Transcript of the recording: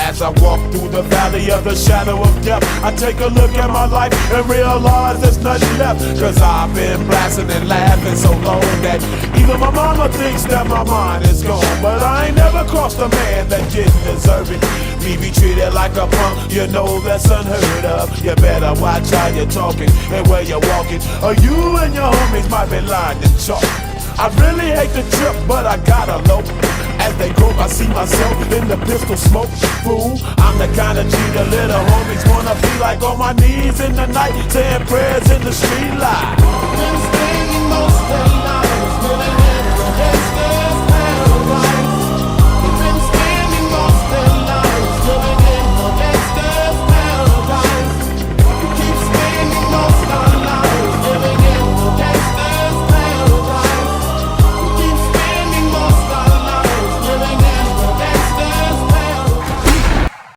As I walk through the valley of the shadow of death, I take a look at my life and realize there's nothing left. Cause I've been blasting and laughing so long that even my mama thinks that my mind is gone. But I ain't never crossed a man that didn't deserve it. Me be treated like a punk, you know that's unheard of. You better watch how you're talking and where you're walking, or you and your homies might be lying in chalk. I really hate the trip, but I gotta low. As they grope, I see myself in the pistol smoke. Fool, I'm the kind of G the little homies wanna be like, on my knees in the night, saying prayers in the street light. Been staying most of the